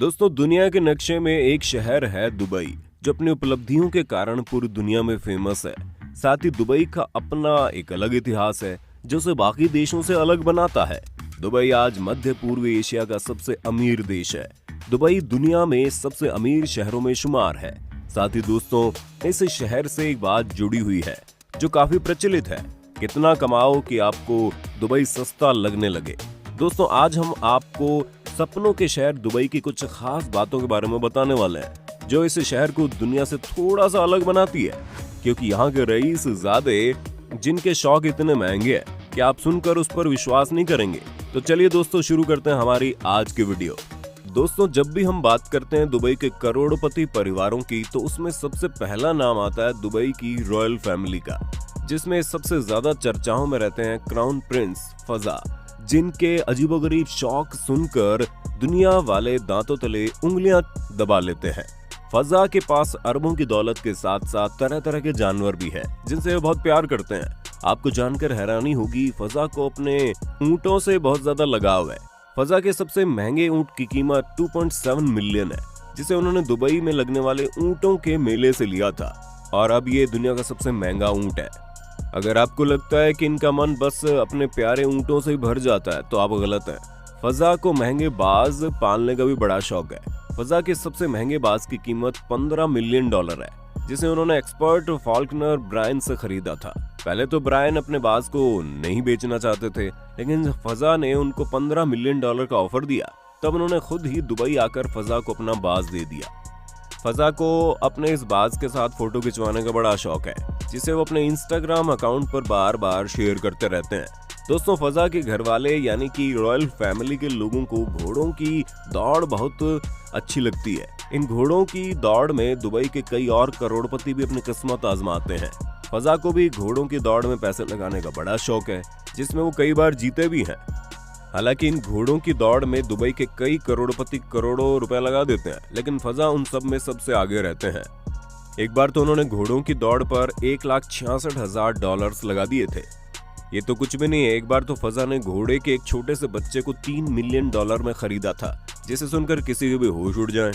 दोस्तों, दुनिया के नक्शे में एक शहर है दुबई, जो अपनी उपलब्धियों के कारण पूरी दुनिया में फेमस है। साथ ही दुबई का अपना एक अलग इतिहास है जो उसे बाकी देशों से अलग बनाता है। दुबई आज मध्य पूर्व एशिया का सबसे अमीर देश है। दुबई दुनिया में सबसे अमीर शहरों में शुमार है। साथ ही दोस्तों, इस शहर से एक बात जुड़ी हुई है जो काफी प्रचलित है, कितना कमाओ कि आपको दुबई सस्ता लगने लगे। दोस्तों, आज हम आपको सपनों के शहर दुबई की कुछ खास बातों के बारे में बताने वाले हैं जो इस शहर को दुनिया से थोड़ा सा अलग बनाती है, क्योंकि यहाँ के रईस ज़ादे जिनके शौक इतने महंगे हैं कि आप सुनकर उस पर विश्वास नहीं करेंगे। तो चलिए दोस्तों, शुरू करते हैं हमारी आज की वीडियो। दोस्तों, जब भी हम बात करते हैं दुबई के करोड़पति परिवारों की, तो उसमें सबसे पहला नाम आता है दुबई की रॉयल फैमिली का, जिसमें सबसे ज्यादा चर्चाओं में रहते हैं क्राउन प्रिंस फजा, जिनके अजीबोगरीब शौक सुनकर दुनिया वाले दांतों तले उंगलियां दबा लेते हैं। फजा के पास अरबों की दौलत के साथ साथ तरह तरह के जानवर भी हैं जिनसे वे बहुत प्यार करते हैं। आपको जानकर हैरानी होगी, फजा को अपने ऊंटों से बहुत ज्यादा लगाव है। फजा के सबसे महंगे ऊंट की कीमत 2.7 मिलियन है, जिसे उन्होंने दुबई में लगने वाले ऊंटों के मेले से लिया था, और अब ये दुनिया का सबसे महंगा ऊंट है। अगर आपको लगता है कि इनका मन बस अपने प्यारे ऊंटों से ही भर जाता है, तो आप गलत हैं। फजा को महंगे बाज पालने का भी बड़ा शौक है। फजा के सबसे महंगे बाज की कीमत $15 मिलियन है, जिसे उन्होंने एक्सपर्ट फॉल्कनर ब्रायन से खरीदा था। पहले तो ब्रायन अपने बाज को नहीं बेचना चाहते थे, लेकिन फजा ने उनको $15 मिलियन का ऑफर दिया, तब उन्होंने खुद ही दुबई आकर फजा को अपना बाज दे दिया। फजा को अपने इस बाज के साथ फोटो खिंचवाने का बड़ा शौक है, जिसे वो अपने इंस्टाग्राम अकाउंट पर बार बार शेयर करते रहते हैं। दोस्तों, फजा के घर वाले यानी कि रॉयल फैमिली के लोगों को घोड़ों की दौड़ बहुत अच्छी लगती है। इन घोड़ों की दौड़ में दुबई के कई और करोड़पति भी अपनी किस्मत आजमाते हैं। फजा को भी घोड़ों की दौड़ में पैसे लगाने का बड़ा शौक है, जिसमें वो कई बार जीते भी हैं। हालांकि इन घोड़ों की दौड़ में दुबई के कई करोड़पति करोड़ों रुपए लगा देते हैं, लेकिन फजा उन सब में सबसे आगे रहते हैं। एक बार तो उन्होंने घोड़ों की दौड़ पर $1,66,000 लगा दिए थे। ये तो कुछ भी नहीं है। एक बार तो फजा ने घोड़े के एक छोटे से बच्चे को $3 मिलियन में खरीदा था, जिसे सुनकर किसी के भी होश उड़ जाए।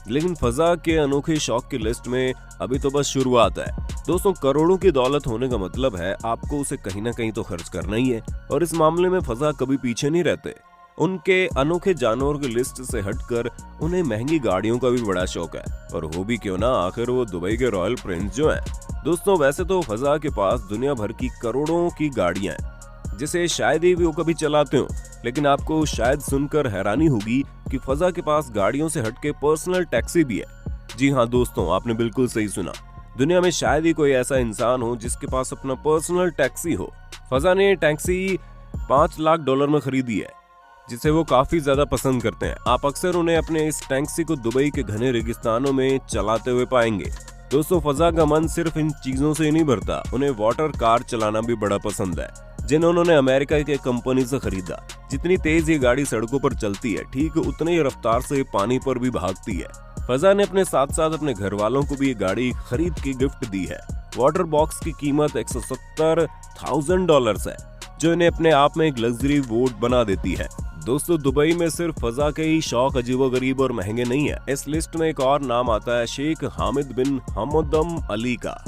लेकिन फजा के अनोखे शौक की लिस्ट में अभी तो बस शुरुआत है। दोस्तों, करोड़ों की दौलत होने का मतलब है आपको उसे कहीं ना कहीं तो खर्च करना ही है, और इस मामले में फजा कभी पीछे नहीं रहते। उनके अनोखे जानवरों की लिस्ट से हटकर उन्हें महंगी गाड़ियों का भी बड़ा शौक है, और हो भी क्यों ना, आखिर वो दुबई के रॉयल प्रिंस जो हैं। दोस्तों, वैसे तो फजा के पास दुनिया भर की करोड़ों की गाड़ियां हैं, जिसे शायद ही वो कभी चलाते हो, लेकिन आपको शायद सुनकर हैरानी होगी कि फजा के पास गाड़ियों से हटके पर्सनल टैक्सी भी है। जी हाँ दोस्तों, आपने बिल्कुल सही सुना। दुनिया में शायद ही कोई ऐसा इंसान हो जिसके पास अपना पर्सनल टैक्सी हो। फजा ने टैक्सी $5 लाख में खरीदी है, जिसे वो काफी ज्यादा पसंद करते हैं। आप अक्सर उन्हें अपने इस टैक्सी को दुबई के घने रेगिस्तानों में चलाते हुए पाएंगे। दोस्तों, फजा का मन सिर्फ इन चीजों से नहीं भरता, उन्हें वाटर कार चलाना भी बड़ा पसंद है, जिन्हें उन्होंने अमेरिका की कंपनी से खरीदा। जितनी तेज ये गाड़ी सड़कों पर चलती है, ठीक उतनी ही रफ्तार से पानी पर भी भागती है। फजा ने अपने साथ साथ अपने घर वालों को भी ये गाड़ी खरीद के गिफ्ट दी है। वाटर बॉक्स की कीमत $170,000 है, जो इन्हें अपने आप में एक लग्जरी बोट बना देती है। दोस्तों, दुबई में सिर्फ फजा के ही शौक अजीबोगरीब और महंगे नहीं है। इस लिस्ट में एक और नाम आता है शेख हामिद बिन हमदम अली का,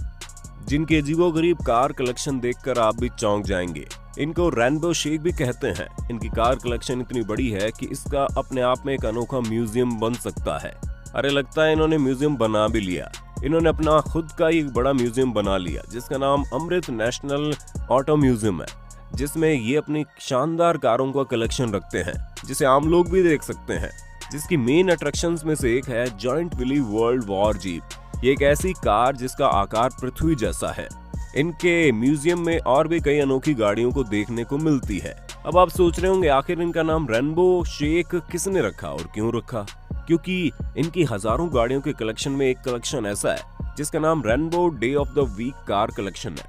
जिनके अजीबोगरीब कार कलेक्शन देखकर आप भी चौंक जाएंगे। इनको रेनबो शेख भी कहते हैं। इनकी कार कलेक्शन इतनी बड़ी है कि इसका अपने आप में एक अनोखा म्यूजियम बन सकता है। अरे लगता है इन्होंने म्यूजियम बना भी लिया। इन्होंने अपना खुद का एक बड़ा म्यूजियम बना लिया, जिसका नाम अमृत नेशनल ऑटो म्यूजियम है, जिसमें ये अपनी शानदार कारों का कलेक्शन रखते हैं, जिसे आम लोग भी देख सकते हैं। जिसकी मेन अट्रैक्शंस में से एक है joint Willys World War jeep. ये एक ऐसी कार जिसका आकार पृथ्वी जैसा है। इनके म्यूजियम में और भी कई अनोखी गाड़ियों को देखने को मिलती है। अब आप सोच रहे होंगे, आखिर इनका नाम रेनबो शेख किसने रखा और क्यों रखा? क्योंकि इनकी हजारों गाड़ियों के कलेक्शन में एक कलेक्शन ऐसा है जिसका नाम rainbow day of the week car collection है,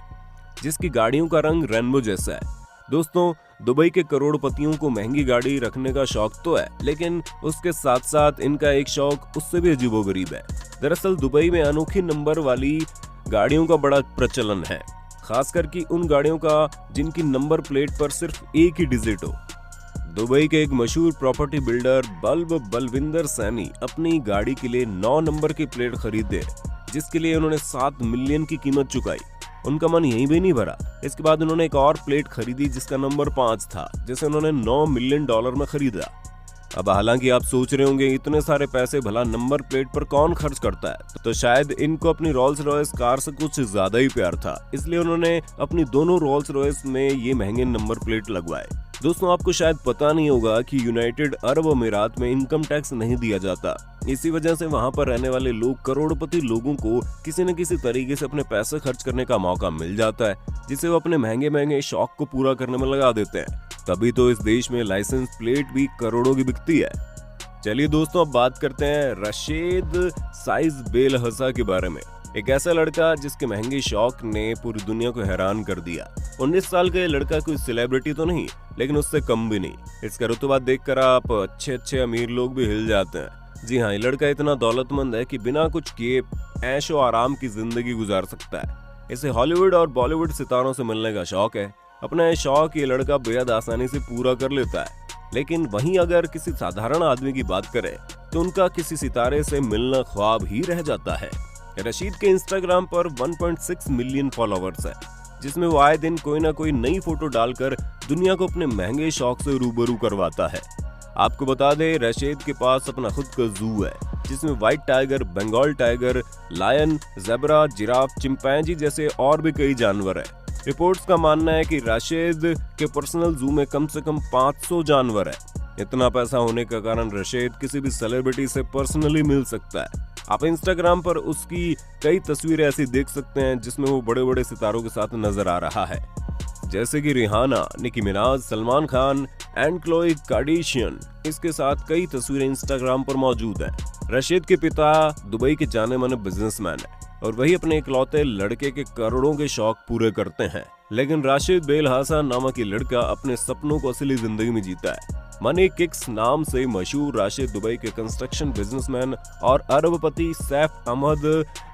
जिसकी गाड़ियों का रंग रेनबो जैसा है। दोस्तों, दुबई के करोड़पतियों को महंगी गाड़ी रखने का शौक तो है, लेकिन उसके साथ साथ इनका एक शौक उससे भी अजीबोगरीब है। दरअसल दुबई में अनोखी नंबर वाली गाड़ियों का बड़ा प्रचलन है, खासकर कि उन गाड़ियों का जिनकी नंबर प्लेट पर सिर्फ एक ही डिजिट हो। दुबई के एक मशहूर प्रॉपर्टी बिल्डर बलविंदर सैनी अपनी गाड़ी के लिए 9 नंबर की प्लेट खरीदे, जिसके लिए उन्होंने 7 मिलियन की कीमत चुकाई। उनका मन यहीं भी नहीं भरा, इसके बाद उन्होंने एक और प्लेट खरीदी जिसका नंबर 5 था, जिसे उन्होंने $9 मिलियन में खरीदा। अब हालांकि आप सोच रहे होंगे इतने सारे पैसे भला नंबर प्लेट पर कौन खर्च करता है, तो शायद इनको अपनी रोल्स रॉयस कार से कुछ ज्यादा ही प्यार था, इसलिए उन्होंने अपनी दोनों रोल्स रॉयस में ये महंगे नंबर प्लेट लगवाए। दोस्तों, आपको शायद पता नहीं होगा कि यूनाइटेड अरब अमीरात में इनकम टैक्स नहीं दिया जाता। इसी वजह से वहां पर रहने वाले लोग, करोड़पति लोगों को किसी न किसी तरीके से अपने पैसे खर्च करने का मौका मिल जाता है, जिसे वो अपने महंगे महंगे शौक को पूरा करने में लगा देते हैं। तभी तो इस देश में लाइसेंस प्लेट भी करोड़ों की बिकती है। चलिए दोस्तों, अब बात करते हैं रशीद साइज बेलहसा के बारे में। एक ऐसा लड़का जिसके महंगे शौक ने पूरी दुनिया को हैरान कर दिया। 19 साल का ये लड़का कोई सेलिब्रिटी तो नहीं, लेकिन उससे कम भी नहीं। इसका रुतबा देखकर आप अच्छे अमीर लोग भी हिल जाते हैं। जी हाँ, ये लड़का इतना दौलतमंद है कि बिना कुछ किए ऐशो आराम की जिंदगी गुजार सकता है। इसे हॉलीवुड और बॉलीवुड सितारों से मिलने का शौक है। अपना ये शौक ये लड़का बेहद आसानी से पूरा कर लेता है। लेकिन वहीं अगर किसी साधारण आदमी की बात करें तो उनका किसी सितारे से मिलना ख्वाब ही रह जाता है। रशीद के इंस्टाग्राम पर 1.6 मिलियन फॉलोअर्स है, जिसमें वो आए दिन कोई ना कोई नई फोटो डालकर दुनिया को अपने महंगे शौक से रूबरू करवाता है। आपको बता दें, रशीद के पास अपना खुद का जू है, जिसमें white tiger, Bengal tiger, lion, zebra, giraffe, chimpanzee जैसे और भी कई जानवर है। रिपोर्ट्स का मानना है कि रशीद के पर्सनल जू में कम से कम 500 जानवर है। इतना पैसा होने का कारण रशीद किसी भी सेलिब्रिटी से पर्सनली मिल सकता है। आप इंस्टाग्राम पर उसकी कई तस्वीरें ऐसी देख सकते हैं जिसमें वो बड़े बड़े सितारों के साथ नजर आ रहा है, जैसे कि Rihanna, Nicki Minaj, Salman Khan and Chloe Kardashian. इसके साथ कई तस्वीरें इंस्टाग्राम पर मौजूद हैं। रशीद के पिता दुबई के जाने माने बिजनेसमैन है और वही अपने इकलौते लड़के के करोड़ों के शौक पूरे करते हैं। लेकिन राशिद बेलहासा नामक ये लड़का अपने सपनों को असली जिंदगी में जीता है। मनी किक्स नाम से मशहूर राशिद दुबई के कंस्ट्रक्शन बिजनेसमैन और अरबपति सैफ अहमद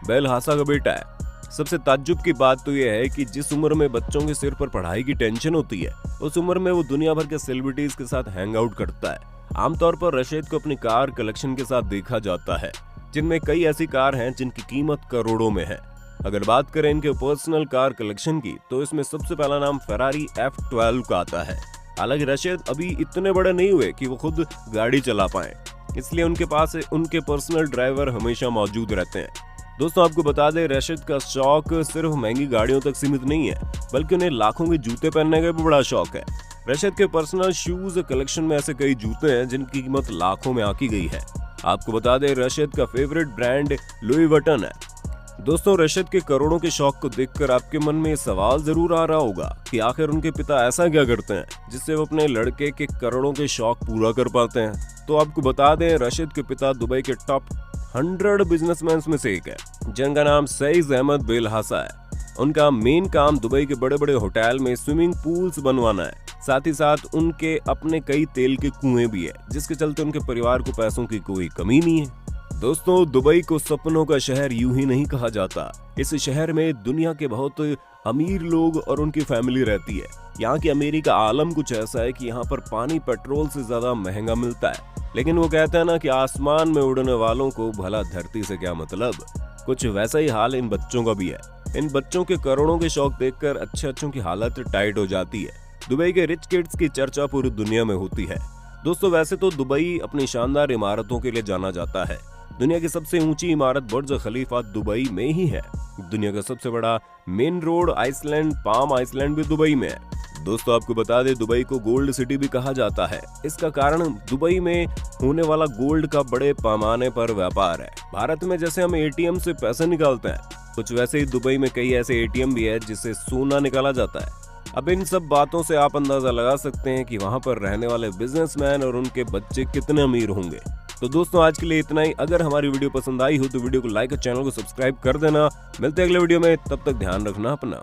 बेलहासा का बेटा है। सबसे ताज्जुब की बात तो यह है कि जिस उम्र में बच्चों के सिर पर पढ़ाई की टेंशन होती है, उस उम्र में वो दुनिया भर के सेलिब्रिटीज के साथ हैंग आउट करता है। आमतौर पर रशीद को अपनी कार कलेक्शन के साथ देखा जाता है, जिनमें कई ऐसी कार हैं जिनकी कीमत करोड़ों में है। अगर बात करें इनके पर्सनल कार कलेक्शन की, तो इसमें सबसे पहला नाम फेरारी F12 का आता है। हालांकि रशीद अभी इतने बड़े नहीं हुए कि वो खुद गाड़ी चला पाए, इसलिए उनके पास उनके पर्सनल ड्राइवर हमेशा मौजूद रहते हैं। दोस्तों, आपको बता दें, रशीद का शौक सिर्फ महंगी गाड़ियों तक सीमित नहीं है, बल्कि उन्हें लाखों के जूते पहनने का भी बड़ा शौक है। रशीद के पर्सनल शूज कलेक्शन में ऐसे कई जूते हैं जिनकी कीमत लाखों में आकी गई है। आपको बता दें, रशीद का फेवरेट ब्रांड लुई वुइटन है। दोस्तों, रशीद के करोड़ों के शौक को देखकर आपके मन में सवाल जरूर आ रहा होगा कि आखिर उनके पिता ऐसा क्या करते हैं जिससे वो अपने लड़के के करोड़ों के शौक पूरा कर पाते हैं। तो आपको बता दें, रशीद के पिता दुबई के टॉप 100 बिजनेसमैन में से एक है, जिनका नाम सईद अहमद बेलहासा है। उनका मेन काम दुबई के बड़े बड़े होटल में स्विमिंग पूल्स बनवाना है। साथ ही साथ उनके अपने कई तेल के कुएं भी है, जिसके चलते उनके परिवार को पैसों की कोई कमी नहीं है। दोस्तों, दुबई को सपनों का शहर यूं ही नहीं कहा जाता। इस शहर में दुनिया के बहुत अमीर लोग और उनकी फैमिली रहती है। यहाँ की अमीरी का आलम कुछ ऐसा है कि यहाँ पर पानी पेट्रोल से ज्यादा महंगा मिलता है। लेकिन वो कहते हैं ना कि आसमान में उड़ने वालों को भला धरती से क्या मतलब। कुछ वैसा ही हाल इन बच्चों का भी है। इन बच्चों के करोड़ों के शौक देखकर अच्छों की हालत टाइट हो जाती है। दुबई के रिच किड्स की चर्चा पूरी दुनिया में होती है। दोस्तों, वैसे तो दुबई अपनी शानदार इमारतों के लिए जाना जाता है। दुनिया की सबसे ऊंची इमारत बुर्ज खलीफा दुबई में ही है। दुनिया का सबसे बड़ा main road island palm island भी दुबई में है। दोस्तों, आपको बता दें, दुबई को गोल्ड सिटी भी कहा जाता है। इसका कारण दुबई में होने वाला गोल्ड का बड़े पैमाने पर व्यापार है। भारत में जैसे हम एटीएम से पैसे निकालते हैं, कुछ वैसे ही दुबई में कई ऐसे एटीएम भी है जिससे सोना निकाला जाता है। अब इन सब बातों से आप अंदाजा लगा सकते हैं कि वहां पर रहने वाले बिजनेसमैन और उनके बच्चे कितने अमीर होंगे। तो दोस्तों, आज के लिए इतना ही। अगर हमारी वीडियो पसंद आई हो तो वीडियो को लाइक और चैनल को सब्सक्राइब कर देना। मिलते हैं अगले वीडियो में, तब तक ध्यान रखना अपना।